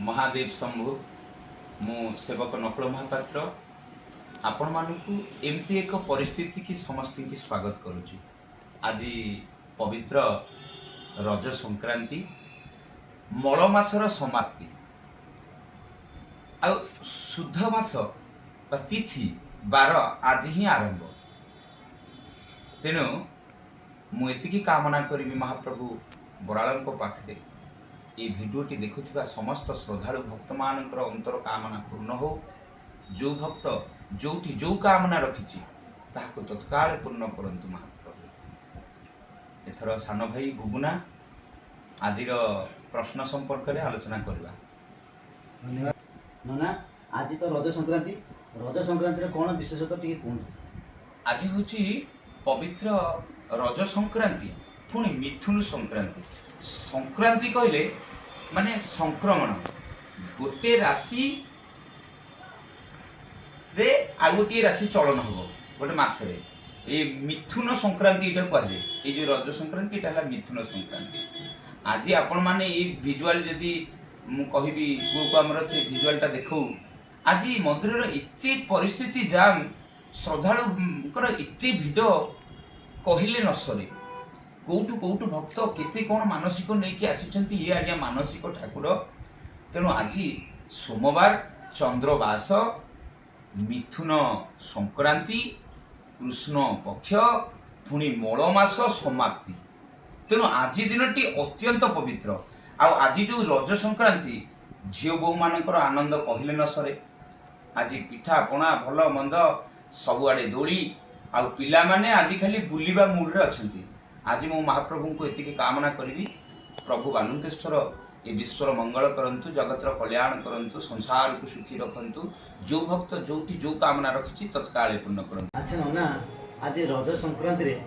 महादेव शंभु मु सेवक नकुल महापात्र आपण मानकु एमती एक परिस्थिति की समस्त की स्वागत करुच्ची। आज पवित्र रज संक्रांति मल मासर समाप्ति आ शुद्ध मास तिथि बार आज ही आरंभ। तेणु मुझे कामना करी महाप्रभु बराल पाखे ये भिडियोटी देखुवा समस्त श्रद्धालु भक्त मान अंतर कामना पूर्ण हो। जो भक्त जो जो कामना रखी तत्काल पूर्ण करंतु महाप्रभु। एथर सान भाई बुबुना आज प्रश्न संपर्क में आलोचना करवा। धन्यवाद नना। आज तो रज संक्रांति कौन विशेषता टी कहूँ। आज हूँ पवित्र रज संक्रांति पुणी मिथुन संक्रांति। संक्रांति कहले माने संक्रमण गोटे राशि रे आ गोटे राशि चलन हम गोटे मसरे ये मिथुन संक्रांति ये कहुए। ये जो रज संक्रांति ये मिथुन संक्रांति। आज आपण मैंने ये भिजुआल जदि कहि पुओ को आमर से भिजुआलटा देखू। आज मंदिर एते परिस्थिति जाम श्रद्धालुंकर एते भिड कहले न सरे। कौटू कौटू भक्त केते कौन मानसिक नहीं आसी ये आज्ञा मानसिक ठाकुर। तेणु आज सोमवार चंद्रवास मिथुन संक्रांति कृष्ण पक्ष पुणी मल मास समाप्ति। तेणु आज दिनटी अत्यंत पवित्र। आज जो रज संक्रांति झील बो मानकर आनंद कहले न सरे। आज पिठा पणा भल मंद सबुआड़े दोली आ पिला माने आज खाली बुलिबा मूड रे अछंती। आज मो महाप्रभु को एति कामना करी प्रभु बालुकेश्वर ये विश्वर मंगल करंतु जगतर कल्याण करंतु संसार को सुखी रखंतु। जो भक्त जोटी जो कामना रखी तत्काल पूर्ण करंतु। अच्छा नना आज रज संक्रांति रे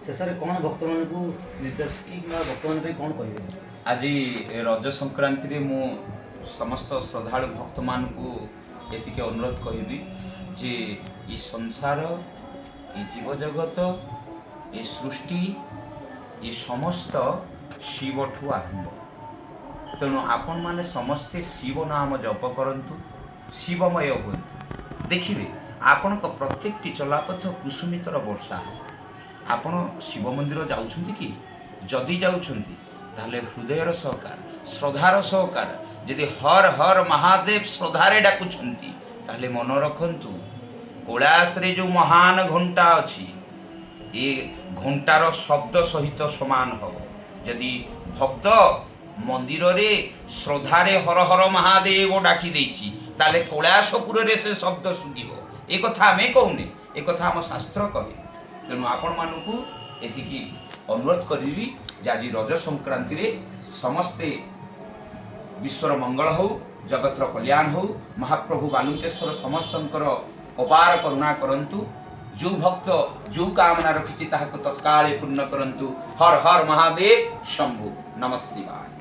शेष रे कौन भक्त मान को निर्देश कि भक्त मान कौन कहिबे। आज रज संक्रांति रे मु समस्त श्रद्धालु भक्त मान को एति अनुरोध कहिबी जे ये संसार ये जीव जगत ये सृष्टि ये समस्त शिव ठू आरंभ। तेणु आपण माने समस्ते शिव नाम जप करंतु शिवमय हुंतु। देखिए आपण को प्रत्येक चलापथ कुसुमितर वर्षा। आपण शिव मंदिर जाउछंती कि जदि जाउछंती ताले हृदयर सहकार श्रद्धार सहकार यदि हर हर महादेव श्रद्धारे डाकुछंती ताले मन रखंतु कैलाश रे जो महान घंटा अछि ये घंटार शब्द सहित समान हम। यदि भक्त मंदिर रे श्रद्धारे हर हर महादेव डाकी देछि ताले कैलाशपुर रे से शब्द सुनिबो। ए कथा आमे कहूने ए कथा हम शास्त्र कहे। तेणु आपण मानकु एतिकी अनुरोध करिवि जे आज रज संक्रांति रे समस्ते विश्वर मंगल हो जगतर कल्याण हो। महाप्रभु बालुकेश्वर समस्तंकर अपार करुणा करंतु। जो भक्त जो कामना रखी तत्काल पूर्ण करंतु। हर हर महादेव शंभु। नमः शिवाय।